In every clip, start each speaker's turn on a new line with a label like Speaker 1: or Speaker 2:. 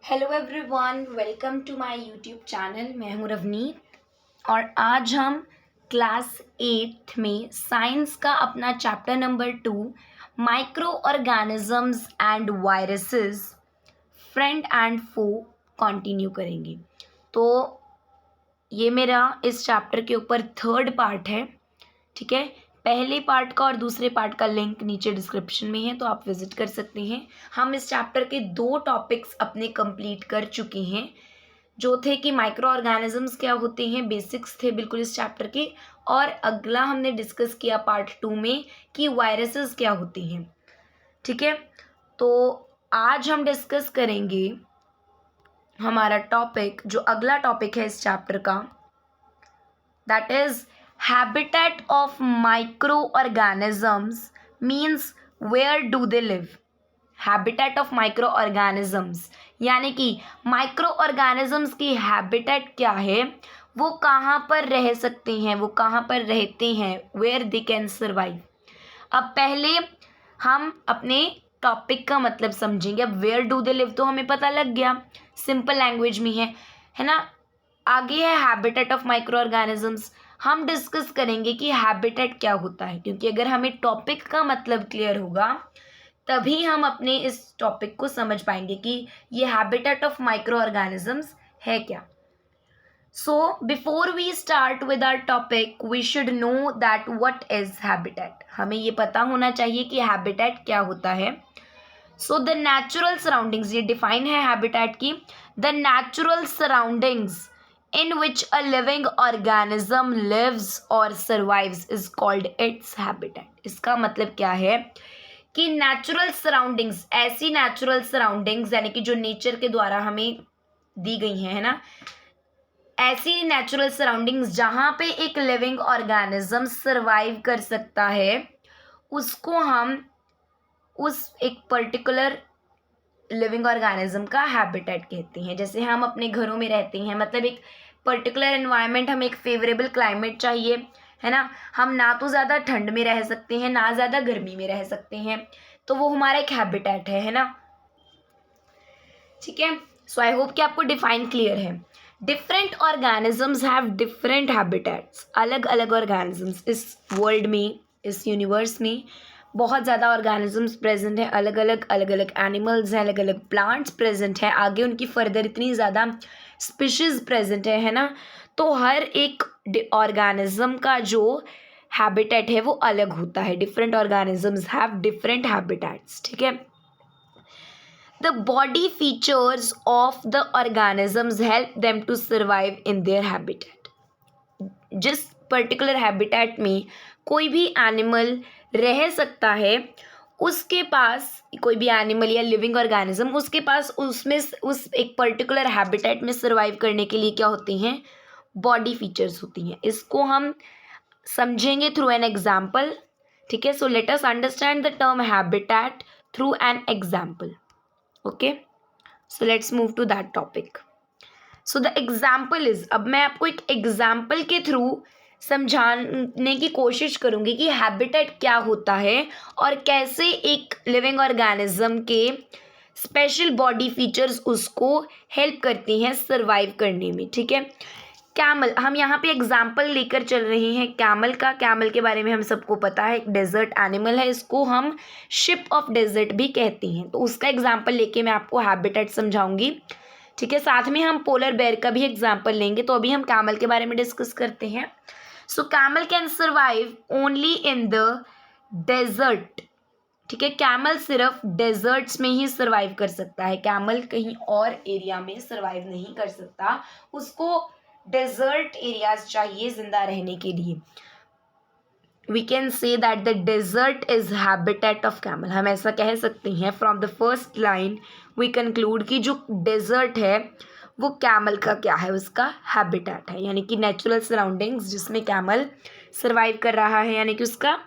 Speaker 1: Hello everyone, welcome to my YouTube channel. मैं हूं रवनीत और आज हम क्लास 8 में साइंस का अपना chapter number 2 microorganisms and viruses friend and foe continue करेंगे। तो ये मेरा इस चैप्टर के ऊपर थर्ड पार्ट है। ठीक है, पहले पार्ट का और दूसरे पार्ट का लिंक नीचे डिस्क्रिप्शन में है, तो आप विजिट कर सकते हैं। हम इस चैप्टर के 2 टॉपिक्स अपने कंप्लीट कर चुके हैं, जो थे कि माइक्रो ऑर्गेनिजम्स क्या होते हैं, बेसिक्स थे बिल्कुल इस चैप्टर के। और अगला हमने डिस्कस किया पार्ट 2 में कि वायरसेस क्या होती हैं। ठीक है, तो आज हम डिस्कस करेंगे हमारा टॉपिक, जो अगला टॉपिक है इस चैप्टर का, that is habitat of microorganisms means where do they live। habitat of microorganisms यानी कि माइक्रो ऑर्गेनिजम्स की हैबिटेट क्या है, वो कहाँ पर रह सकते हैं, वो कहाँ पर रहते हैं, वेयर दे कैन सर्वाइव। अब पहले हम अपने टॉपिक का मतलब समझेंगे। अब वेयर डू दे लिव तो हमें पता लग गया, सिंपल लैंग्वेज में है ना। आगे है हैबिटेट ऑफ माइक्रो ऑर्गेनिजम्स। हम डिस्कस करेंगे कि हैबिटेट क्या होता है, क्योंकि अगर हमें टॉपिक का मतलब क्लियर होगा तभी हम अपने इस टॉपिक को समझ पाएंगे कि ये हैबिटेट ऑफ माइक्रो ऑर्गेनिजम्स है क्या। So before we start with our topic we should know that what is habitat. हमें ये पता होना चाहिए कि हैबिटेट क्या होता है। सो द नेचुरल सराउंडिंग्स, ये डिफाइन है हैबिटेट की, the natural surroundings in which a living organism lives or survives is called its habitat। इसका मतलब क्या है कि नेचुरल सराउंडिंग्स, ऐसी नेचुरल सराउंडिंग्स यानी कि जो नेचर के द्वारा हमें दी गई हैं, है ना, ऐसी नेचुरल सराउंडिंग्स जहाँ पे एक लिविंग ऑर्गेनिज्म सर्वाइव कर सकता है, उसको हम उस एक पर्टिकुलर लिविंग ऑर्गेनिज्म का हैबिटेट कहते हैं। जैसे हम अपने घरों में रहते हैं, मतलब एक पर्टिकुलर एनवायरनमेंट, हमें एक फेवरेबल क्लाइमेट चाहिए, है ना। हम ना तो ज़्यादा ठंड में रह सकते हैं, ना ज़्यादा गर्मी में रह सकते हैं, तो वो हमारा एक हैबिटेट है ना। ठीक है, सो आई होप कि आपको डिफाइन क्लियर है। Different organisms have different habitats. अलग अलग ऑर्गेनिजम्स इस वर्ल्ड में, इस यूनिवर्स में बहुत ज़्यादा ऑर्गेनिजम्स प्रेजेंट हैं, अलग अलग एनिमल्स हैं, अलग अलग प्लांट्स प्रेजेंट हैं, आगे उनकी फर्दर इतनी ज़्यादा स्पीशीज़ प्रेजेंट है ना। तो हर एक ऑर्गेनिज्म का जो हैबिटेट है वो अलग होता है। Different organisms have different habitats. ठीक है, the body features of the organisms help them to survive in their habitat। जिस पर्टिकुलर हैबिटेट में कोई भी एनिमल रह सकता है, उसके पास कोई भी एनिमल या लिविंग ऑर्गेनिज्म, उसके पास उसमें उस एक पर्टिकुलर हैबिटेट में सर्वाइव करने के लिए क्या होती हैं, बॉडी फीचर्स होती हैं। इसको हम समझेंगे थ्रू एन एग्जाम्पल। ठीक है, so let us understand the term habitat through an example. Okay, so let's move to that topic. So the example is, अब मैं आपको एक एग्जाम्पल के थ्रू समझाने की कोशिश करूंगी कि हैबिटेट क्या होता है और कैसे एक लिविंग ऑर्गेनिज्म के स्पेशल बॉडी फीचर्स उसको हेल्प करती हैं सर्वाइव करने में। ठीक है, कैमल, हम यहाँ पे एग्जाम्पल लेकर चल रहे हैं कैमल का। कैमल के बारे में हम सबको पता है, एक डेजर्ट एनिमल है, इसको हम शिप ऑफ डेजर्ट भी कहते हैं। तो उसका एग्जाम्पल लेके मैं आपको हैबिटेट समझाऊंगी। ठीक है, साथ में हम पोलर बेयर का भी एग्जाम्पल लेंगे। तो अभी हम कैमल के बारे में डिस्कस करते हैं। So camel can survive only in the desert. ठीक है, कैमल सिर्फ डेजर्ट्स में ही सर्वाइव कर सकता है, कैमल कहीं और एरिया में सर्वाइव नहीं कर सकता, उसको डेजर्ट एरियाज चाहिए जिंदा रहने के लिए। We can say that the desert is habitat of camel. हम ऐसा कह सकते हैं, from the first line we conclude कि जो डेजर्ट है वो कैमल का क्या है, उसका हैबिटेट है, यानी कि नेचुरल सराउंडिंग्स जिसमें कैमल सर्वाइव कर रहा है, यानी कि उसका,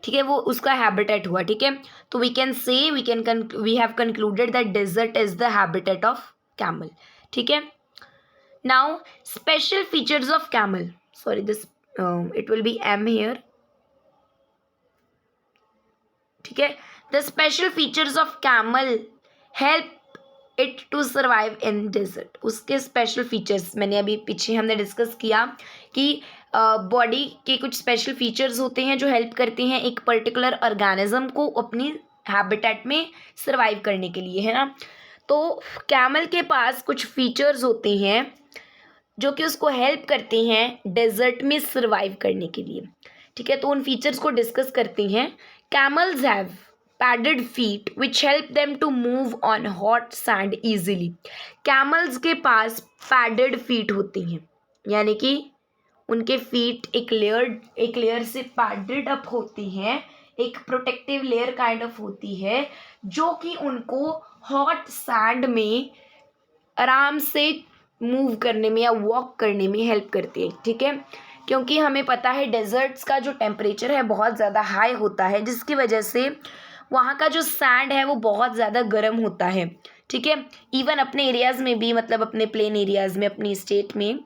Speaker 1: ठीक है, वो उसका हैबिटेट हुआ। ठीक है, तो we can say we have concluded that desert is the habitat of camel. ठीक है, now special features of camel, sorry this it will be M here। ठीक है, the special features of camel help it to survive in desert. उसके special features मैंने अभी पीछे हमने discuss किया कि बॉडी के कुछ स्पेशल फीचर्स होते हैं जो हेल्प करते हैं एक पर्टिकुलर ऑर्गेनिज्म को अपनी हैबिटेट में सर्वाइव करने के लिए, है ना। तो कैमल के पास कुछ फीचर्स होते हैं जो कि उसको हेल्प करते हैं डेजर्ट में सर्वाइव करने के लिए, ठीक है। तो उन फीचर्स को डिस्कस करते हैं। Camels have padded feet which help them to move on hot sand easily. Camels के पास पैडेड फीट होती हैं, यानी कि उनके फीट एक लेयर से पैडेड अप होती हैं, एक प्रोटेक्टिव लेयर काइंड ऑफ होती है जो कि उनको हॉट सैंड में आराम से मूव करने में या वॉक करने में हेल्प करती है, ठीक है। क्योंकि हमें पता है डेजर्ट्स का जो टेम्परेचर है बहुत ज़्यादा हाई होता है, जिसकी वजह से वहाँ का जो सैंड है वो बहुत ज़्यादा गर्म होता है, ठीक है। इवन अपने एरियाज़ में भी, मतलब अपने प्लेन एरियाज़ में, अपनी स्टेट में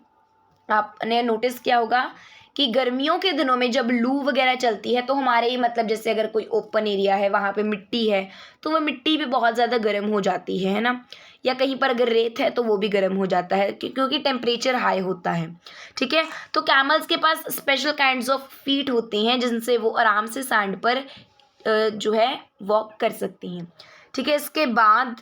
Speaker 1: आपने नोटिस किया होगा कि गर्मियों के दिनों में जब लू वगैरह चलती है तो हमारे, मतलब जैसे अगर कोई ओपन एरिया है वहाँ पे मिट्टी है तो वो मिट्टी भी बहुत ज़्यादा गर्म हो जाती है ना। या कहीं पर अगर रेत है तो वो भी गर्म हो जाता है क्योंकि टेम्परेचर हाई होता है, ठीक है। तो कैमल्स के पास स्पेशल काइंड्स ऑफ फीट होती हैं जिनसे वो आराम से सैंड पर जो है वॉक कर सकती हैं, ठीक है। इसके बाद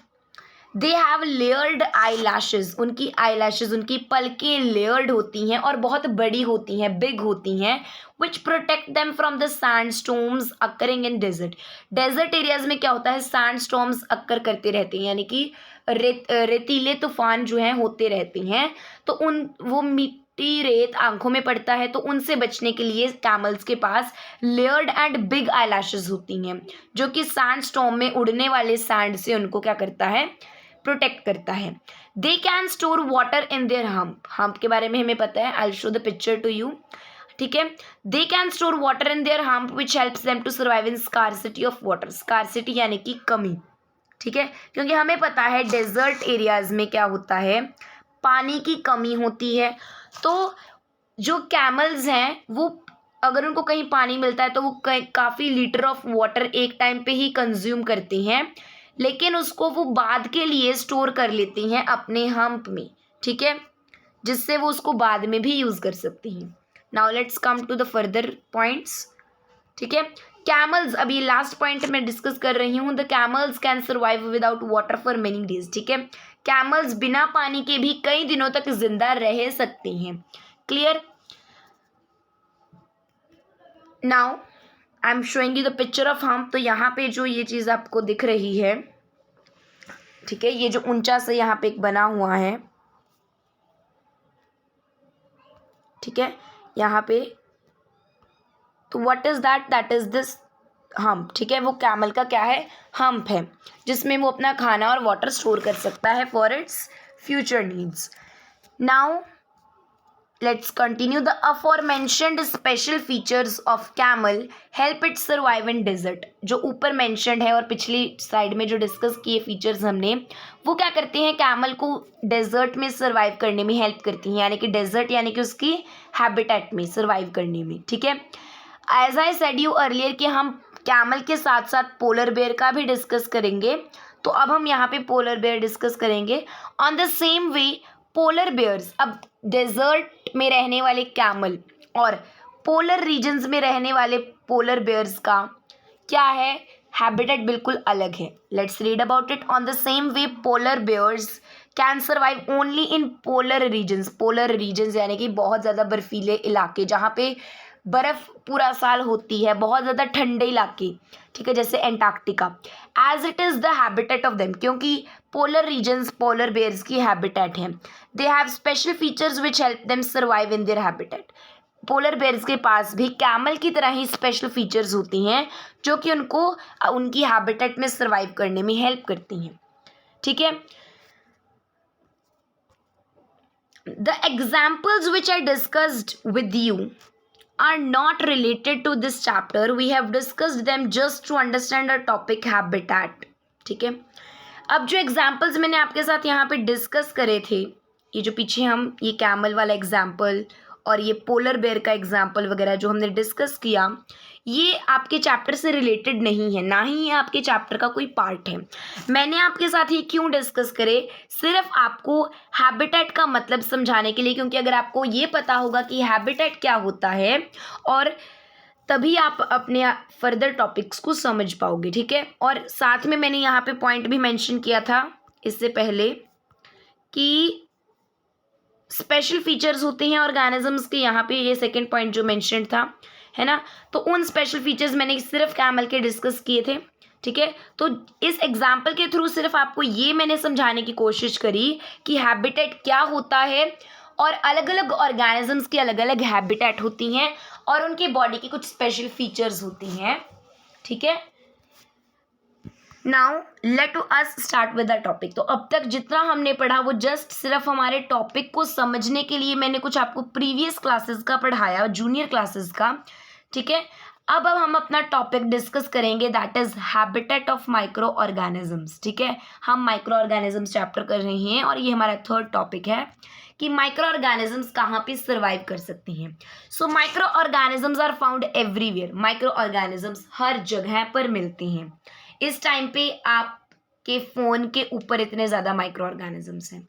Speaker 1: they have layered eye lashes. उनकी आई लैशेज, उनकी पलकें लेयर्ड होती हैं और बहुत बड़ी होती हैं, बिग होती हैं, which protect them from the sand storms occurring in desert. Desert areas में क्या होता है, सैंड स्टॉर्म्स अक्कर करते रहते हैं, यानी कि रेतीले तूफान जो हैं होते रहते हैं। तो वो मिट्टी रेत आंखों में पड़ता है, तो उनसे बचने के लिए कैमल्स के पास layered and big eyelashes होती हैं जो कि सैंड स्टॉर्म में उड़ने वाले सैंड से उनको क्या करता है, प्रोटेक्ट करता है। They can store water in their hump के बारे में हमें पता है, I show the picture to you, ठीक है। They can store water in their hump which helps them to survive in scarcity of water. Scarcity यानी कि कमी, ठीक है, क्योंकि हमें पता है डेजर्ट एरियाज में क्या होता है, पानी की कमी होती है। तो जो कैमल्स हैं वो अगर उनको कहीं पानी मिलता है तो वो काफ़ी लीटर ऑफ वाटर एक टाइम पे ही कंज्यूम करते हैं, लेकिन उसको वो बाद के लिए स्टोर कर लेती हैं अपने हम्प में, ठीक है, जिससे वो उसको बाद में भी यूज़ कर सकती हैं। Now let's come to the further points, ठीक है। कैमल्स, अभी लास्ट पॉइंट मैं डिस्कस कर रही हूँ, the camels can survive without water for many days, ठीक है। कैमल्स बिना पानी के भी कई दिनों तक जिंदा रह सकती हैं, clear. Now I am showing you the picture of hump. तो यहाँ पे जो ये चीज़ आपको दिख रही है, ठीक है, ये जो ऊंचा से यहाँ पे एक बना हुआ है, ठीक है, यहाँ पे, तो what is that, that is this hump, ठीक है। वो कैमल का क्या है, हम्प है, जिसमें वो अपना खाना और वाटर स्टोर कर सकता है for its future needs. Now let's continue. The aforementioned special features of camel help it survive in desert. जो ऊपर mentioned है और पिछली साइड में जो डिस्कस किए फीचर्स हमने, वो क्या करते हैं, कैमल को डेजर्ट में सर्वाइव करने में हेल्प करती हैं, यानी कि डेजर्ट यानी कि उसकी हैबिटेट में सर्वाइव करने में, ठीक है। As I said you earlier कि हम कैमल के साथ साथ पोलर बेयर का भी डिस्कस करेंगे, तो अब हम यहाँ पे पोलर बेयर डिस्कस करेंगे। On the same way polar bears, अब डेजर्ट में रहने वाले कैमल और पोलर रीजन्स में रहने वाले पोलर बेयर्स का क्या है, हैबिटेट बिल्कुल अलग है। Let's read about it. On the same way polar bears can survive only in polar regions. Polar regions यानी कि बहुत ज़्यादा बर्फीले इलाके जहाँ पे बर्फ़ पूरा साल होती है, बहुत ज़्यादा ठंडे इलाके, ठीक है, जैसे Antarctica. As it is the habitat of them, क्योंकि पोलर रीजन्स पोलर बेयर्स की हैबिटेट है। They have special features which help them survive in their habitat. Polar bears के पास भी कैमल की तरह ही स्पेशल फीचर्स होती हैं जो कि उनको उनकी हैबिटेट में सर्वाइव करने में हेल्प करती हैं, ठीक है। The examples which I discussed with you are not related to this chapter. We have discussed them just to understand our topic habitat, ठीक है। अब जो एग्जाम्पल्स मैंने आपके साथ यहाँ पे डिस्कस करे थे, ये जो पीछे हम ये कैमल वाला एग्जाम्पल और ये पोलर बेयर का एग्जाम्पल वगैरह जो हमने डिस्कस किया, ये आपके चैप्टर से रिलेटेड नहीं है, ना ही ये आपके चैप्टर का कोई पार्ट है। मैंने आपके साथ ये क्यों डिस्कस करे, सिर्फ आपको हैबिटेट का मतलब समझाने के लिए, क्योंकि अगर आपको ये पता होगा कि हैबिटेट क्या होता है और तभी आप अपने फर्दर टॉपिक्स को समझ पाओगे, ठीक है। और साथ में मैंने यहाँ पे पॉइंट भी मेंशन किया था इससे पहले कि स्पेशल फीचर्स होते हैं ऑर्गेनिजम्स के, यहाँ पे ये सेकंड पॉइंट जो मेंशन था, है ना। तो उन स्पेशल फीचर्स मैंने सिर्फ कैमल के डिस्कस किए थे, ठीक है। तो इस एग्जाम्पल के थ्रू सिर्फ आपको ये मैंने समझाने की कोशिश करी कि हैबिटेट क्या होता है और अलग अलग ऑर्गेनिजम्स की अलग अलग हैबिटेट होती हैं और उनकी बॉडी की कुछ स्पेशल फीचर्स होती हैं, ठीक है। Now let us start with the topic. तो अब तक जितना हमने पढ़ा वो जस्ट सिर्फ हमारे टॉपिक को समझने के लिए मैंने कुछ आपको प्रीवियस क्लासेस का पढ़ाया, जूनियर क्लासेस का, ठीक है। अब हम अपना टॉपिक डिस्कस करेंगे, that is habitat of micro organisms, ठीक है। हम माइक्रो ऑर्गेनिजम्स चैप्टर कर रहे हैं और ये हमारा थर्ड टॉपिक है कि माइक्रो ऑर्गेनिजम्स कहाँ पे सर्वाइव कर सकते हैं। So micro organisms are found everywhere. Microorganisms हर जगह पर मिलते हैं। इस टाइम पे आपके फ़ोन के ऊपर इतने ज़्यादा माइक्रो ऑर्गेनिजम्स हैं,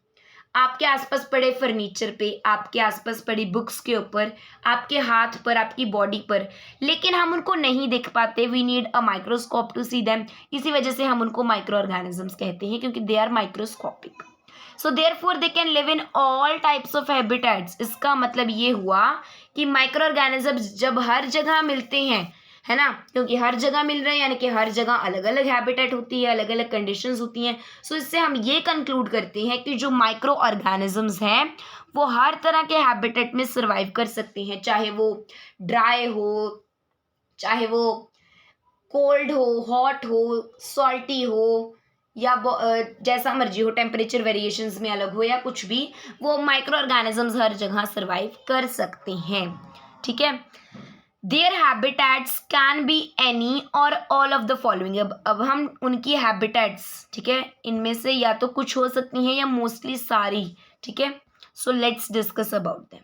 Speaker 1: आपके आसपास पड़े फर्नीचर पे, आपके आसपास पड़ी बुक्स के ऊपर, आपके हाथ पर, आपकी बॉडी पर, लेकिन हम उनको नहीं देख पाते। We need a microscope to see them. इसी वजह से हम उनको माइक्रो ऑर्गेनिजम्स कहते हैं, क्योंकि they are microscopic. So therefore they can live in all types of habitats. इसका मतलब ये हुआ कि माइक्रो ऑर्गेनिजम्स जब हर जगह मिलते हैं, है ना, क्योंकि हर जगह मिल रहे हैं यानी कि हर जगह अलग अलग हैबिटेट होती है, अलग अलग कंडीशंस होती हैं। सो इससे हम ये कंक्लूड करते हैं कि जो माइक्रो ऑर्गेनिजम्स हैं वो हर तरह के हैबिटेट में सर्वाइव कर सकते हैं, चाहे वो ड्राई हो, चाहे वो कोल्ड हो, हॉट हो, सॉल्टी हो, या जैसा मर्जी हो, टेम्परेचर वेरिएशंस में अलग हो या कुछ भी, वो माइक्रो ऑर्गेनिजम्स हर जगह सर्वाइव कर सकते हैं, ठीक है। There habitats can be any और ऑल ऑफ द फॉलोइंग। अब हम उनकी हैबिटेट्स, ठीक है, इनमें से या तो कुछ हो सकती हैं या मोस्टली सारी, ठीक है। So let's discuss about them.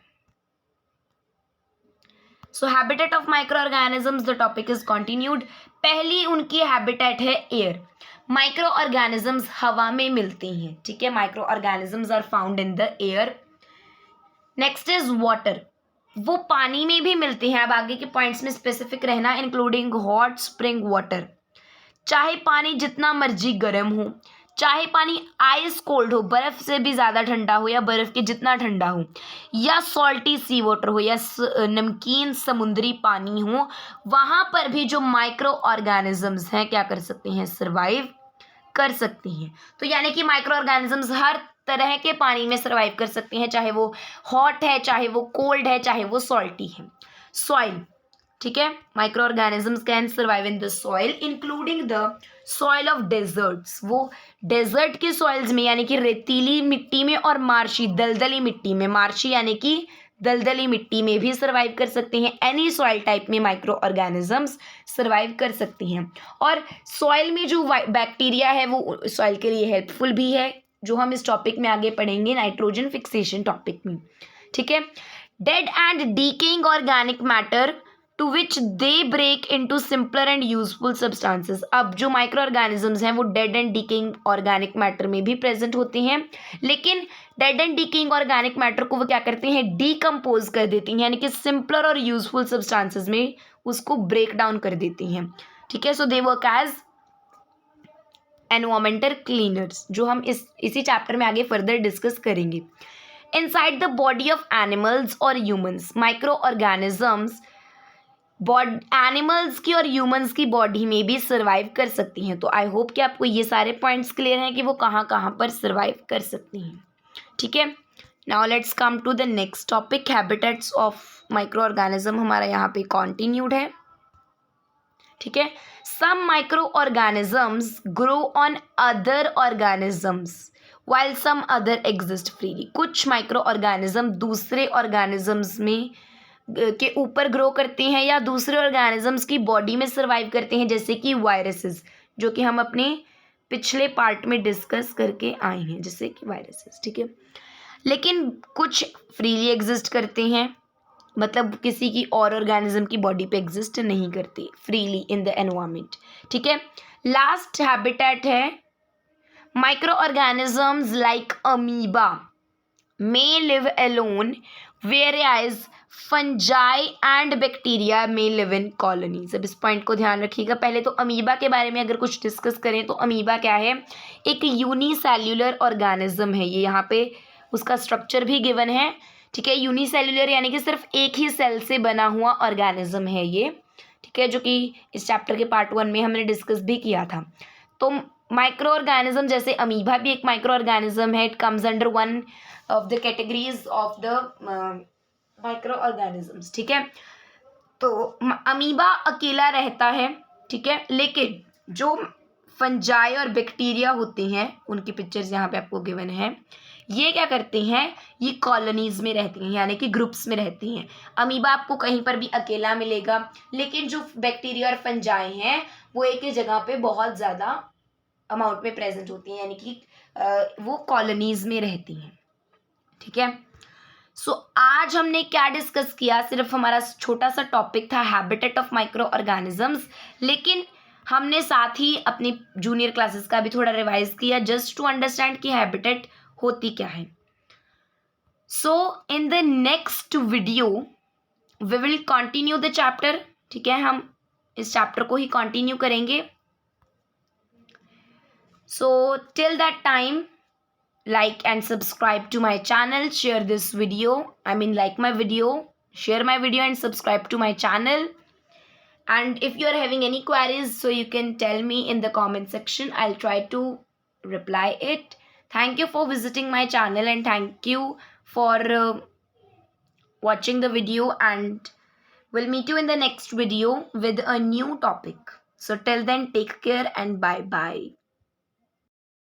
Speaker 1: So habitat of micro organisms, the topic is continued. पहली उनकी हैबिटेट है एयर। माइक्रो ऑर्गेनिजम्स हवा में मिलते हैं, ठीक है। Micro organisms are found in the air. Next is water, वो पानी में भी मिलते हैं। अब आगे के पॉइंट्स में स्पेसिफिक रहना, इंक्लूडिंग हॉट स्प्रिंग वाटर। चाहे पानी जितना मर्जी गर्म हो, चाहे पानी आइस कोल्ड हो, बर्फ से भी ज़्यादा ठंडा हो या बर्फ के जितना ठंडा हो, या सॉल्टी सी वाटर हो या नमकीन समुद्री पानी हो, वहाँ पर भी जो माइक्रो ऑर्गेनिजम्स हैं क्या कर सकते हैं, सर्वाइव कर सकते हैं। तो यानी कि माइक्रो ऑर्गेनिजम्स हर तरह के पानी में सर्वाइव कर सकते हैं, चाहे वो हॉट है, चाहे वो कोल्ड है, चाहे वो सॉल्टी है। सॉइल, ठीक है, micro organisms can survive in the soil including the soil of desserts. वो डेजर्ट के सॉइल्स में यानी कि रेतीली मिट्टी में और मार्शी दलदली मिट्टी में, मार्शी यानी कि दलदली मिट्टी में भी सर्वाइव कर सकते हैं। एनी सॉइल टाइप में माइक्रो ऑर्गेनिजम्स सर्वाइव कर सकती हैं। और सॉइल में जो बैक्टीरिया है वो सॉइल के लिए हेल्पफुल भी है, जो हम इस टॉपिक में आगे पढ़ेंगे, नाइट्रोजन फिक्सेशन टॉपिक में, ठीक है। Dead and decaying organic matter to which they break into simpler and useful substances. अब जो माइक्रो ऑर्गेनिजम्स हैं वो dead and decaying organic matter में भी प्रेजेंट होते हैं, लेकिन dead and decaying organic matter को वो क्या करते हैं, डीकम्पोज कर देती हैं, यानी कि सिंपलर और यूजफुल सब्सटेंसेस में उसको ब्रेक डाउन कर देती हैं, ठीक है। So they work as environmental cleaners, जो हम इसी चैप्टर में आगे फर्दर डिस्कस करेंगे। Inside the body of animals और ह्यूमंस, माइक्रो ऑर्गेनिजम्स एनिमल्स की और ह्यूमंस की बॉडी में भी सर्वाइव कर सकती हैं। तो आई होप कि आपको ये सारे पॉइंट्स क्लियर हैं कि वो कहाँ कहाँ पर सर्वाइव कर सकती हैं, ठीक है। Now let's come to the next topic, habitats of micro organism हमारा यहाँ पे कॉन्टिन्यूड है, ठीक है। Some micro organisms grow on other organisms while some other exist freely। कुछ माइक्रो ऑर्गेनिज्म दूसरे ऑर्गेनिजम्स में के ऊपर ग्रो करते हैं या दूसरे ऑर्गेनिजम्स की बॉडी में सर्वाइव करते हैं, जैसे कि वायरसेस, जो कि हम अपने पिछले पार्ट में डिस्कस करके आए हैं, जैसे कि वायरसेस, ठीक है। लेकिन कुछ फ्रीली एग्जिस्ट करते हैं मतलब किसी की और ऑर्गेनिज्म की बॉडी पे एग्जिस्ट नहीं करती फ्रीली इन द एनवायरमेंट, ठीक है। लास्ट हैबिटेट है micro organisms like amoeba may live alone whereas fungi and bacteria may live in colonies। अब इस पॉइंट को ध्यान रखिएगा। पहले तो अमीबा के बारे में अगर कुछ डिस्कस करें तो अमीबा क्या है, एक यूनिसेल्युलर ऑर्गेनिज्म है। ये यहाँ पे उसका स्ट्रक्चर भी गिवन है, ठीक है। यूनिसेल्युलर यानी कि सिर्फ एक ही सेल से बना हुआ ऑर्गेनिज्म है ये, ठीक है, जो कि इस चैप्टर के पार्ट 1 में हमने डिस्कस भी किया था। तो माइक्रो ऑर्गेनिज्म जैसे अमीबा भी एक माइक्रो ऑर्गेनिज्म है। It comes under one of the categories of the micro organisms, ठीक है। तो अमीबा अकेला रहता है, ठीक है, लेकिन जो फंजाई और बैक्टीरिया होते हैं उनकी पिक्चर्स यहाँ पे आपको गिवन है। ये क्या करते हैं, ये कॉलोनीज में रहती हैं, यानी कि ग्रुप्स में रहती हैं। अमीबा आपको कहीं पर भी अकेला मिलेगा, लेकिन जो बैक्टीरिया और फंजाई हैं वो एक ही जगह पे बहुत ज़्यादा अमाउंट में प्रेजेंट होती हैं, यानी कि वो कॉलोनीज में रहती हैं, ठीक है। सो आज हमने क्या डिस्कस किया, सिर्फ हमारा छोटा सा टॉपिक था हैबिटेट ऑफ माइक्रो ऑर्गेनिजम्स, लेकिन हमने साथ ही अपनी जूनियर क्लासेस का भी थोड़ा रिवाइज किया जस्ट टू अंडरस्टैंड कि हैबिटेट होती क्या है। So in the next video we will continue the chapter, ठीक है, हम इस चैप्टर को ही कंटिन्यू करेंगे। So till that time like and subscribe to my channel, share this video, like my video, share my video and subscribe to my channel. And if you are having any queries, so you can tell me in the comment section, I'll try to reply it. Thank you for visiting my channel and thank you for watching the video, and we'll meet you in the next video with a new topic. So till then, take care and bye bye.